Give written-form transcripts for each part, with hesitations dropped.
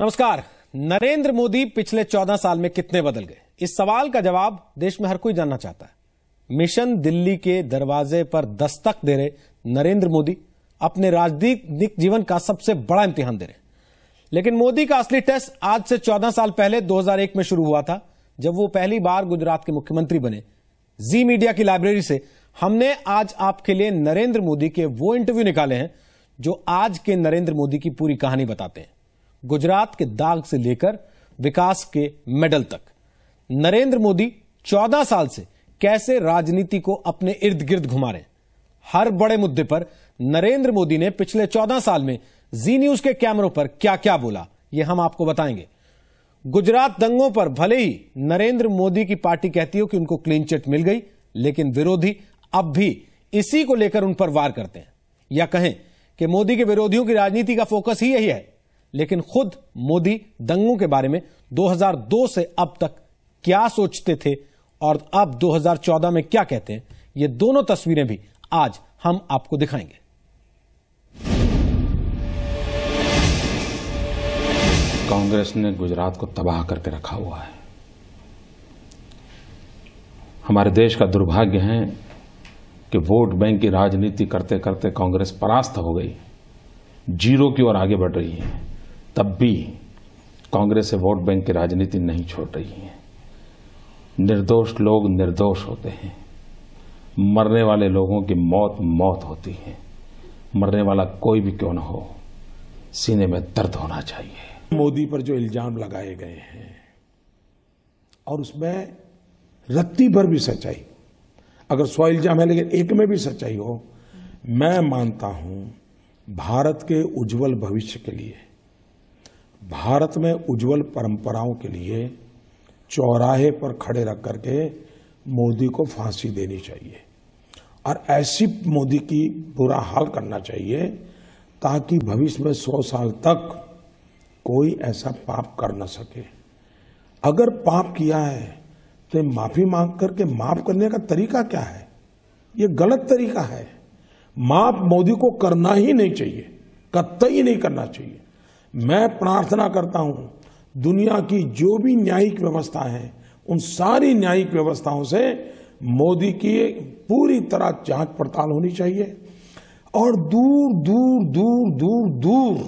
नमस्कार। नरेंद्र मोदी पिछले 14 साल में कितने बदल गए? इस सवाल का जवाब देश में हर कोई जानना चाहता है। मिशन दिल्ली के दरवाजे पर दस्तक दे रहे नरेंद्र मोदी अपने राजनीतिक जीवन का सबसे बड़ा इम्तिहान दे रहे। लेकिन मोदी का असली टेस्ट आज से 14 साल पहले 2001 में शुरू हुआ था, जब वो पहली बार गुजरात के मुख्यमंत्री बने। जी मीडिया की लाइब्रेरी से हमने आज आपके लिए नरेंद्र मोदी के वो इंटरव्यू निकाले हैं जो आज के नरेंद्र मोदी की पूरी कहानी बताते हैं, गुजरात के दाग से लेकर विकास के मेडल तक। नरेंद्र मोदी 14 साल से कैसे राजनीति को इर्द गिर्द घुमा रहे हैं। हर बड़े मुद्दे पर नरेंद्र मोदी ने पिछले 14 साल में जी न्यूज के कैमरों पर क्या क्या बोला, यह हम आपको बताएंगे। गुजरात दंगों पर भले ही नरेंद्र मोदी की पार्टी कहती हो कि उनको क्लीन चिट मिल गई, लेकिन विरोधी अब भी इसी को लेकर उन पर वार करते हैं, या कहें कि मोदी के विरोधियों की राजनीति का फोकस ही यही है। लेकिन खुद मोदी दंगों के बारे में 2002 से अब तक क्या सोचते थे और अब 2014 में क्या कहते हैं, ये दोनों तस्वीरें भी आज हम आपको दिखाएंगे। कांग्रेस ने गुजरात को तबाह करके रखा हुआ है। हमारे देश का दुर्भाग्य है कि वोट बैंक की राजनीति करते करते कांग्रेस परास्त हो गई, जीरो की ओर आगे बढ़ रही है। तब भी कांग्रेस से वोट बैंक की राजनीति नहीं छोड़ रही है। निर्दोष लोग निर्दोष होते हैं, मरने वाले लोगों की मौत मौत होती है। मरने वाला कोई भी क्यों न हो, सीने में दर्द होना चाहिए। मोदी पर जो इल्जाम लगाए गए हैं और उसमें रत्ती भर भी सच्चाई, अगर 100 इल्जाम है लेकिन एक में भी सच्चाई हो, मैं मानता हूं भारत के उज्जवल भविष्य के लिए, भारत में उज्जवल परंपराओं के लिए चौराहे पर खड़े रख करके मोदी को फांसी देनी चाहिए और ऐसी मोदी की बुरा हाल करना चाहिए ताकि भविष्य में 100 साल तक कोई ऐसा पाप कर न सके। अगर पाप किया है तो माफी मांग करके माफ करने का तरीका क्या है? ये गलत तरीका है। माफ मोदी को करना ही नहीं चाहिए, कतई नहीं करना चाहिए। मैं प्रार्थना करता हूं दुनिया की जो भी न्यायिक व्यवस्था है, उन सारी न्यायिक व्यवस्थाओं से मोदी की पूरी तरह जांच पड़ताल होनी चाहिए और दूर दूर दूर दूर दूर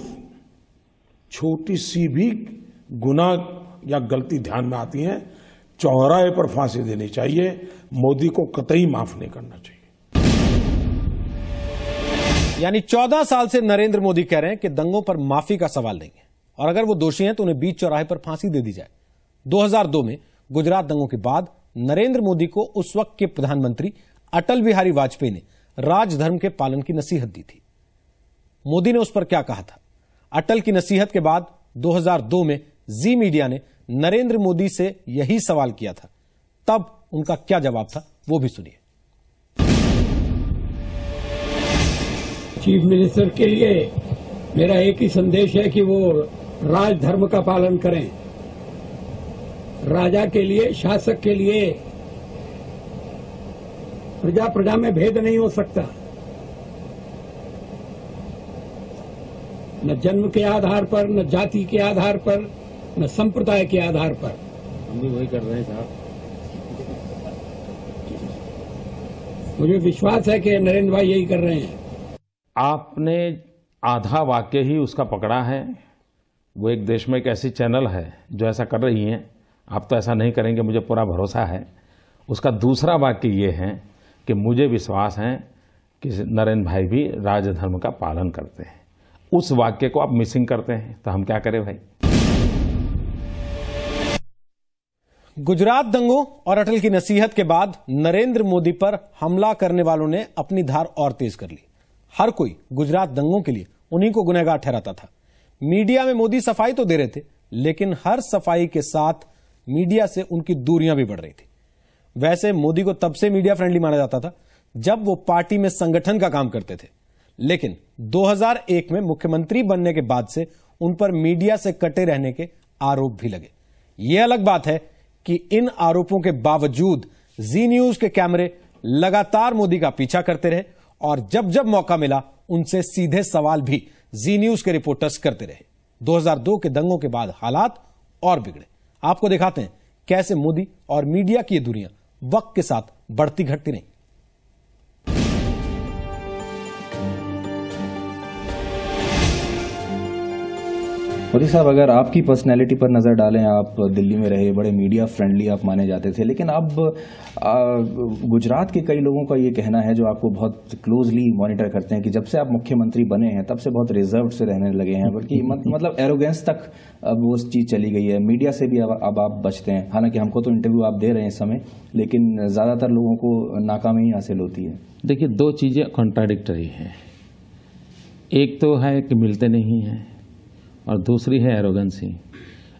छोटी सी भी गुनाह या गलती ध्यान में आती है, चौराहे पर फांसी देनी चाहिए। मोदी को कतई माफ नहीं करना चाहिए। यानी 14 साल से नरेंद्र मोदी कह रहे हैं कि दंगों पर माफी का सवाल नहीं है और अगर वो दोषी हैं तो उन्हें बीच चौराहे पर फांसी दे दी जाए। 2002 में गुजरात दंगों के बाद नरेंद्र मोदी को उस वक्त के प्रधानमंत्री अटल बिहारी वाजपेयी ने राजधर्म के पालन की नसीहत दी थी। मोदी ने उस पर क्या कहा था? अटल की नसीहत के बाद 2002 में जी मीडिया ने नरेंद्र मोदी से यही सवाल किया था। तब उनका क्या जवाब था, वो भी सुनिए। चीफ मिनिस्टर के लिए मेरा एक ही संदेश है कि वो राजधर्म का पालन करें। राजा के लिए, शासक के लिए प्रजा प्रजा में भेद नहीं हो सकता। न जन्म के आधार पर, न जाति के आधार पर, न संप्रदाय के आधार पर। हम भी वही कर रहे हैं साहब। मुझे विश्वास है कि नरेंद्र भाई यही कर रहे हैं। आपने आधा वाक्य ही उसका पकड़ा है। वो एक देश में एक ऐसी चैनल है जो ऐसा कर रही है, आप तो ऐसा नहीं करेंगे, मुझे पूरा भरोसा है। उसका दूसरा वाक्य ये है कि मुझे विश्वास है कि नरेंद्र भाई भी राजधर्म का पालन करते हैं। उस वाक्य को आप मिसिंग करते हैं तो हम क्या करें भाई। गुजरात दंगों और अटल की नसीहत के बाद नरेंद्र मोदी पर हमला करने वालों ने अपनी धार और तेज कर ली। हर कोई गुजरात दंगों के लिए उन्हीं को गुनहगार ठहराता था। मीडिया में मोदी सफाई तो दे रहे थे, लेकिन हर सफाई के साथ मीडिया से उनकी दूरियां भी बढ़ रही थी। वैसे मोदी को तब से मीडिया फ्रेंडली माना जाता था जब वो पार्टी में संगठन का काम करते थे, लेकिन 2001 में मुख्यमंत्री बनने के बाद से उन पर मीडिया से कटे रहने के आरोप भी लगे। यह अलग बात है कि इन आरोपों के बावजूद जी न्यूज के कैमरे लगातार मोदी का पीछा करते रहे और जब जब मौका मिला उनसे सीधे सवाल भी जी न्यूज के रिपोर्टर्स करते रहे। 2002 के दंगों के बाद हालात और बिगड़े। आपको दिखाते हैं कैसे मोदी और मीडिया की ये दूरियां वक्त के साथ बढ़ती घटती नहीं। मोदी साहब, अगर आपकी पर्सनैलिटी पर नज़र डालें, आप दिल्ली में रहे, बड़े मीडिया फ्रेंडली आप माने जाते थे, लेकिन अब गुजरात के कई लोगों का ये कहना है जो आपको बहुत क्लोजली मॉनिटर करते हैं कि जब से आप मुख्यमंत्री बने हैं तब से बहुत रिजर्व से रहने लगे हैं, बल्कि मतलब एरोगेंस तक अब वो चीज़ चली गई है। मीडिया से भी अब आप बचते हैं। हालांकि हमको तो इंटरव्यू आप दे रहे हैं इस समय, लेकिन ज़्यादातर लोगों को नाकामी हासिल होती है। देखिए, दो चीज़ें कॉन्ट्राडिक्टरी हैं। एक तो है कि मिलते नहीं हैं और दूसरी है एरोगेंसी।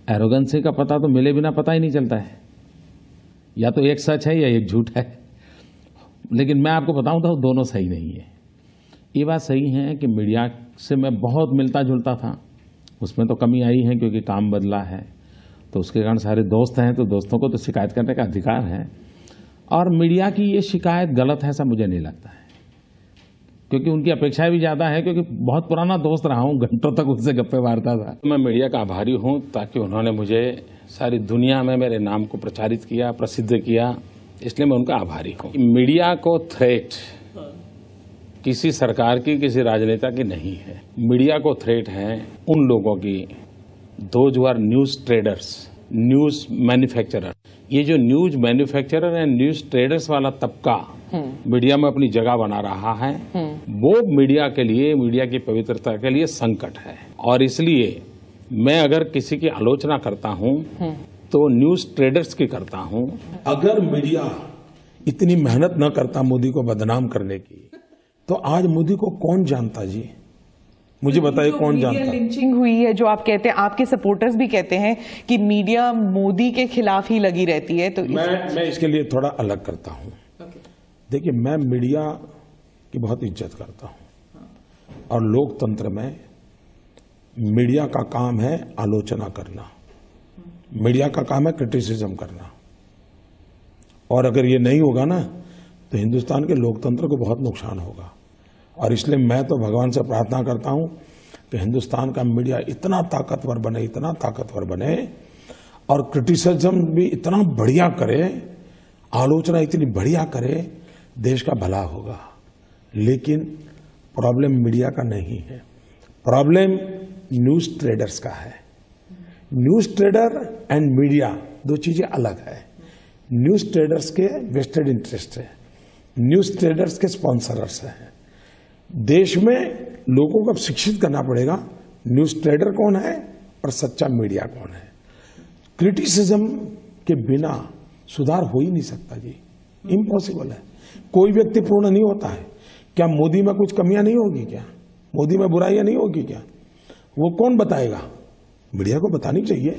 एरोगेंसी का पता तो मिले बिना पता ही नहीं चलता है, या तो एक सच है या एक झूठ है। लेकिन मैं आपको बताऊं तो दोनों सही नहीं है। ये बात सही है कि मीडिया से मैं बहुत मिलता जुलता था, उसमें तो कमी आई है क्योंकि काम बदला है, तो उसके कारण सारे दोस्त हैं, तो दोस्तों को तो शिकायत करने का अधिकार है। और मीडिया की ये शिकायत गलत है ऐसा मुझे नहीं लगता है, क्योंकि उनकी अपेक्षाएं भी ज़्यादा है, क्योंकि बहुत पुराना दोस्त रहा हूं, घंटों तक उनसे गप्पे मारता था। मैं मीडिया का आभारी हूं ताकि उन्होंने मुझे सारी दुनिया में मेरे नाम को प्रचारित किया, प्रसिद्ध किया, इसलिए मैं उनका आभारी हूं। मीडिया को थ्रेट किसी सरकार की, किसी राजनेता की नहीं है। मीडिया को थ्रेट है उन लोगों की, those who R news traders, news manufacturer. ये जो news manufacturer and news traders वाला तबका मीडिया में अपनी जगह बना रहा है, वो मीडिया के लिए, मीडिया की पवित्रता के लिए संकट है। और इसलिए मैं अगर किसी की आलोचना करता हूं तो न्यूज ट्रेडर्स की करता हूं। अगर मीडिया इतनी मेहनत न करता मोदी को बदनाम करने की, तो आज मोदी को कौन जानता जी? मुझे बताइए कौन जानता? लिंचिंग हुई है जो आप कहते हैं, आपके सपोर्टर्स भी कहते हैं कि मीडिया मोदी के खिलाफ ही लगी रहती है, तो मैं इसके लिए थोड़ा अलग करता हूं। देखिए, मैं मीडिया की बहुत इज्जत करता हूं, और लोकतंत्र में मीडिया का काम है आलोचना करना, मीडिया का काम है क्रिटिसिज्म करना। और अगर ये नहीं होगा ना तो हिंदुस्तान के लोकतंत्र को बहुत नुकसान होगा। और इसलिए मैं तो भगवान से प्रार्थना करता हूं कि हिंदुस्तान का मीडिया इतना ताकतवर बने, इतना ताकतवर बने, और क्रिटिसिज्म भी इतना बढ़िया करे, आलोचना इतनी बढ़िया करे, देश का भला होगा। लेकिन प्रॉब्लम मीडिया का नहीं है, प्रॉब्लम न्यूज ट्रेडर्स का है। न्यूज ट्रेडर एंड मीडिया दो चीजें अलग है। न्यूज ट्रेडर्स के वेस्टेड इंटरेस्ट है, न्यूज ट्रेडर्स के स्पॉन्सरर्स हैं। देश में लोगों को शिक्षित करना पड़ेगा, न्यूज ट्रेडर कौन है और सच्चा मीडिया कौन है। क्रिटिसिज्म के बिना सुधार हो ही नहीं सकता जी, इम्पॉसिबल है। कोई व्यक्ति पूर्ण नहीं होता है। क्या मोदी में कुछ कमियां नहीं होगी? क्या मोदी में बुराइयां नहीं होगी? क्या वो कौन बताएगा? मीडिया को बतानी चाहिए।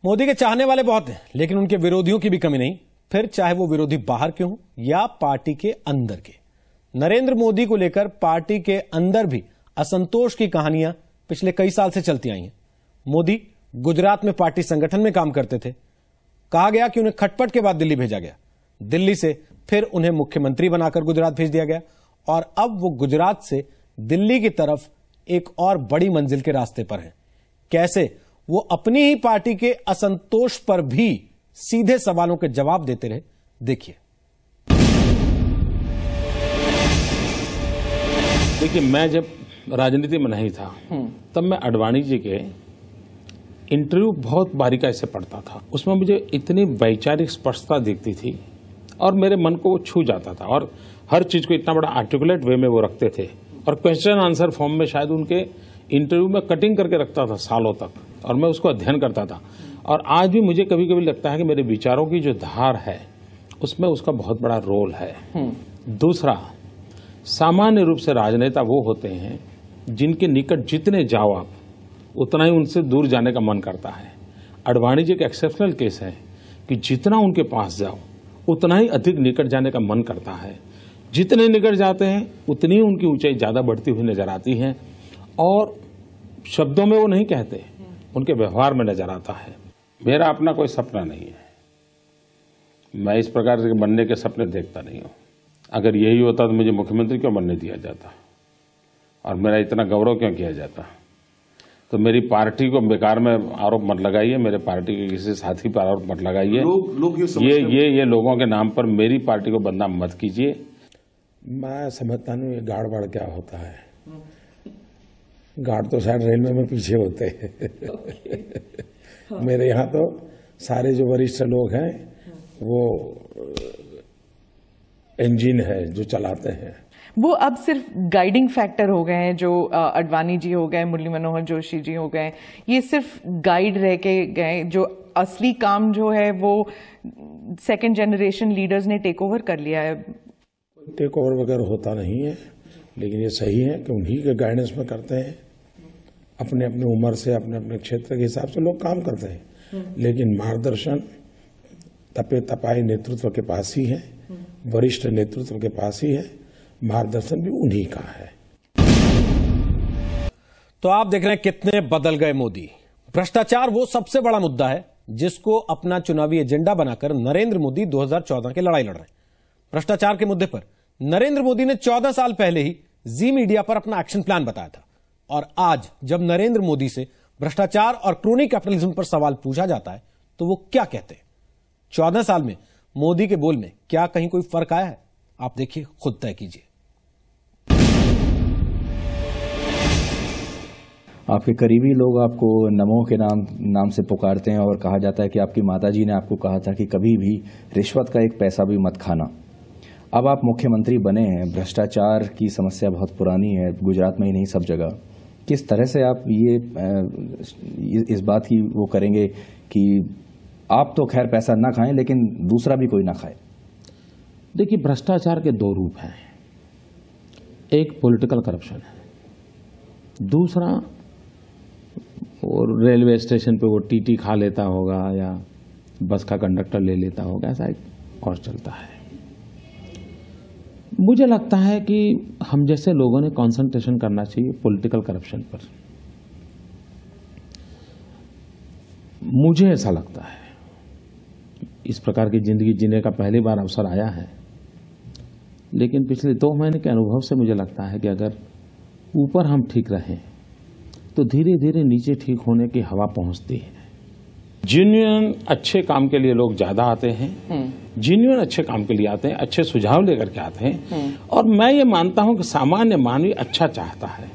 मोदी के चाहने वाले बहुत हैं, लेकिन उनके विरोधियों की भी कमी नहीं, फिर चाहे वो विरोधी बाहर के हों या पार्टी के अंदर के। नरेंद्र मोदी को लेकर पार्टी के अंदर भी असंतोष की कहानियां पिछले कई साल से चलती आई हैं। मोदी गुजरात में पार्टी संगठन में काम करते थे, कहा गया कि उन्हें खटपट के बाद दिल्ली भेजा गया, दिल्ली से फिर उन्हें मुख्यमंत्री बनाकर गुजरात भेज दिया गया, और अब वो गुजरात से दिल्ली की तरफ एक और बड़ी मंजिल के रास्ते पर हैं। कैसे वो अपनी ही पार्टी के असंतोष पर भी सीधे सवालों के जवाब देते रहे, देखिए। देखिए, मैं जब राजनीति में नहीं था तब मैं आडवाणी जी के इंटरव्यू बहुत बारीकाई से पढ़ता था। उसमें मुझे इतनी वैचारिक स्पष्टता दिखती थी और मेरे मन को वो छू जाता था, और हर चीज को इतना बड़ा आर्टिकुलेट वे में वो रखते थे, और क्वेश्चन आंसर फॉर्म में शायद उनके इंटरव्यू में कटिंग करके रखता था सालों तक, और मैं उसको अध्ययन करता था। और आज भी मुझे कभी कभी लगता है कि मेरे विचारों की जो धार है उसमें उसका बहुत बड़ा रोल है। दूसरा, सामान्य रूप से राजनेता वो होते हैं जिनके निकट जितने जाओ आप उतना ही उनसे दूर जाने का मन करता है। आडवाणी जी का एक्सेप्शनल केस है कि जितना उनके पास जाओ उतना ही अधिक निकट जाने का मन करता है। जितने निकट जाते हैं उतनी उनकी ऊंचाई ज्यादा बढ़ती हुई नजर आती है, और शब्दों में वो नहीं कहते, उनके व्यवहार में नजर आता है। मेरा अपना कोई सपना नहीं है, मैं इस प्रकार के बनने के सपने देखता नहीं हूं। अगर यही होता तो मुझे मुख्यमंत्री क्यों बनने दिया जाता? और मेरा इतना गौरव क्यों किया जाता? तो मेरी पार्टी को बेकार में आरोप मत लगाइए, मेरे पार्टी के किसी साथी पर आरोप मत लगाइए। ये लोगों के नाम पर मेरी पार्टी को बदनाम मत कीजिए। मैं समझता नहीं ये गाड़ बाड़ क्या होता है। गार्ड तो शायद रेलवे में पीछे होते हैं। मेरे यहाँ तो सारे जो वरिष्ठ लोग हैं वो इंजन है जो चलाते हैं। वो अब सिर्फ गाइडिंग फैक्टर हो गए हैं, जो अडवाणी जी हो गए, मुरली मनोहर जोशी जी हो गए, ये सिर्फ गाइड रह के गए। जो असली काम जो है वो सेकंड जनरेशन लीडर्स ने टेक ओवर कर लिया है। टेक ओवर वगैरह होता नहीं है, लेकिन ये सही है कि उन्हीं के गाइडेंस में करते हैं। अपने अपने उम्र से अपने अपने क्षेत्र के हिसाब से लोग काम करते हैं, लेकिन मार्गदर्शन तपे तपाई नेतृत्व के पास ही है, वरिष्ठ नेतृत्व के पास ही है। मार्गदर्शन भी उन्हीं का है। तो आप देख रहे हैं कितने बदल गए मोदी। भ्रष्टाचार वो सबसे बड़ा मुद्दा है जिसको अपना चुनावी एजेंडा बनाकर नरेंद्र मोदी 2014 की लड़ाई लड़ रहे हैं। भ्रष्टाचार के मुद्दे पर नरेंद्र मोदी ने 14 साल पहले ही जी मीडिया पर अपना एक्शन प्लान बताया था, और आज जब नरेंद्र मोदी से भ्रष्टाचार और क्रोनी कैपिटलिज्म पर सवाल पूछा जाता है तो वो क्या कहते हैं? 14 साल में मोदी के बोल में क्या कहीं कोई फर्क आया है? आप देखिए, खुद तय कीजिए। आपके करीबी लोग आपको नमो के नाम से पुकारते हैं और कहा जाता है कि आपकी माताजी ने आपको कहा था कि कभी भी रिश्वत का एक पैसा भी मत खाना। अब आप मुख्यमंत्री बने हैं, भ्रष्टाचार की समस्या बहुत पुरानी है, गुजरात में ही नहीं सब जगह। किस तरह से आप इस बात की वो करेंगे कि आप तो खैर पैसा ना खाएं लेकिन दूसरा भी कोई ना खाए? देखिए, भ्रष्टाचार के दो रूप हैं। एक पॉलिटिकल करप्शन है, दूसरा और रेलवे स्टेशन पे वो टीटी खा लेता होगा या बस का कंडक्टर ले लेता होगा, ऐसा एक और चलता है। मुझे लगता है कि हम जैसे लोगों ने कंसंट्रेशन करना चाहिए पॉलिटिकल करप्शन पर। मुझे ऐसा लगता है इस प्रकार की जिंदगी जीने का पहली बार अवसर आया है, लेकिन पिछले 2 महीने के अनुभव से मुझे लगता है कि अगर ऊपर हम ठीक रहें तो धीरे धीरे नीचे ठीक होने की हवा पहुंचती है। जेन्युइन अच्छे काम के लिए लोग ज्यादा आते हैं, जेन्युइन अच्छे काम के लिए आते हैं, अच्छे सुझाव लेकर के आते हैं। और मैं ये मानता हूं कि सामान्य मानवी अच्छा चाहता है।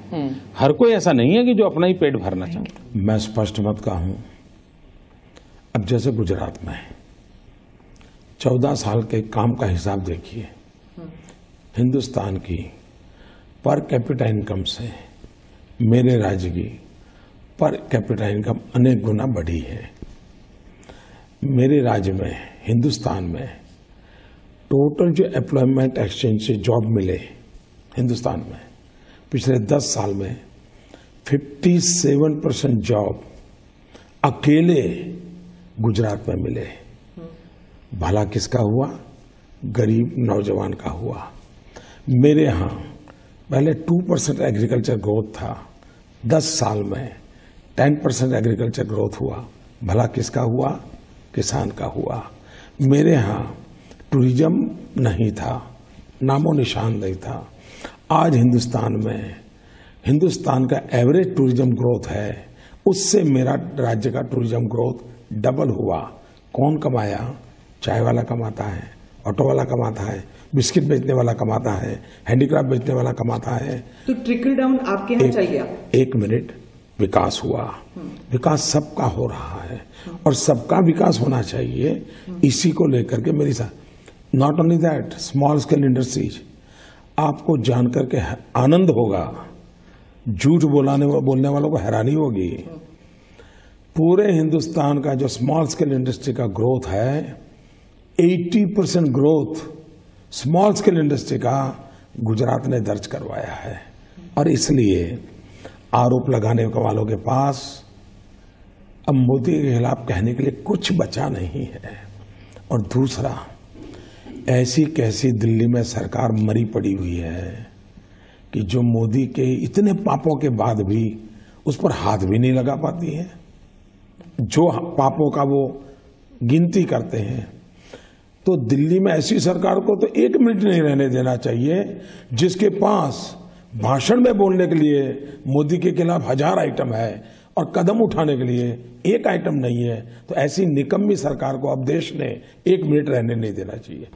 हर कोई ऐसा नहीं है कि जो अपना ही पेट भरना चाहता है। मैं स्पष्ट मत कहूं। अब जैसे गुजरात में 14 साल के काम का हिसाब देखिए, हिंदुस्तान की पर कैपिटा इनकम से मेरे राज्य की पर कैपिटा इनकम अनेक गुना बढ़ी है। मेरे राज्य में, हिंदुस्तान में टोटल जो एम्प्लॉयमेंट एक्सचेंज से जॉब मिले हिंदुस्तान में पिछले 10 साल में 57% जॉब अकेले गुजरात में मिले। भला किसका हुआ? गरीब नौजवान का हुआ। मेरे यहां पहले 2% एग्रीकल्चर ग्रोथ था, 10 साल में 10% एग्रीकल्चर ग्रोथ हुआ। भला किसका हुआ? किसान का हुआ। मेरे यहां टूरिज्म नहीं था, नामो निशान नहीं था। आज हिंदुस्तान का एवरेज टूरिज्म ग्रोथ है, उससे मेरा राज्य का टूरिज्म ग्रोथ डबल हुआ। कौन कमाया? चाय वाला कमाता है, ऑटो वाला कमाता है, बिस्किट बेचने वाला कमाता है, हैंडीक्राफ्ट बेचने वाला कमाता है। तो ट्रिकल डाउन आपके यहाँ चाहिए? एक मिनट, विकास हुआ। विकास सबका हो रहा है और सबका विकास होना चाहिए। इसी को लेकर के मेरी साथ not only that, small scale industries, आपको जानकर के आनंद होगा, झूठ बोलने वालों को हैरानी होगी। पूरे हिंदुस्तान का जो स्मॉल स्केल इंडस्ट्री का ग्रोथ है, 80% ग्रोथ स्मॉल स्केल इंडस्ट्री का गुजरात ने दर्ज करवाया है। और इसलिए आरोप लगाने वालों के पास अब मोदी के खिलाफ कहने के लिए कुछ बचा नहीं है। और दूसरा, ऐसी कैसी दिल्ली में सरकार मरी पड़ी हुई है कि जो मोदी के इतने पापों के बाद भी उस पर हाथ भी नहीं लगा पाती है। जो पापों का वो गिनती करते हैं, तो दिल्ली में ऐसी सरकार को तो 1 मिनट नहीं रहने देना चाहिए जिसके पास भाषण में बोलने के लिए मोदी के खिलाफ 1000 आइटम है और कदम उठाने के लिए एक आइटम नहीं है, तो ऐसी निकम्मी सरकार को अब देश ने 1 मिनट रहने नहीं देना चाहिए।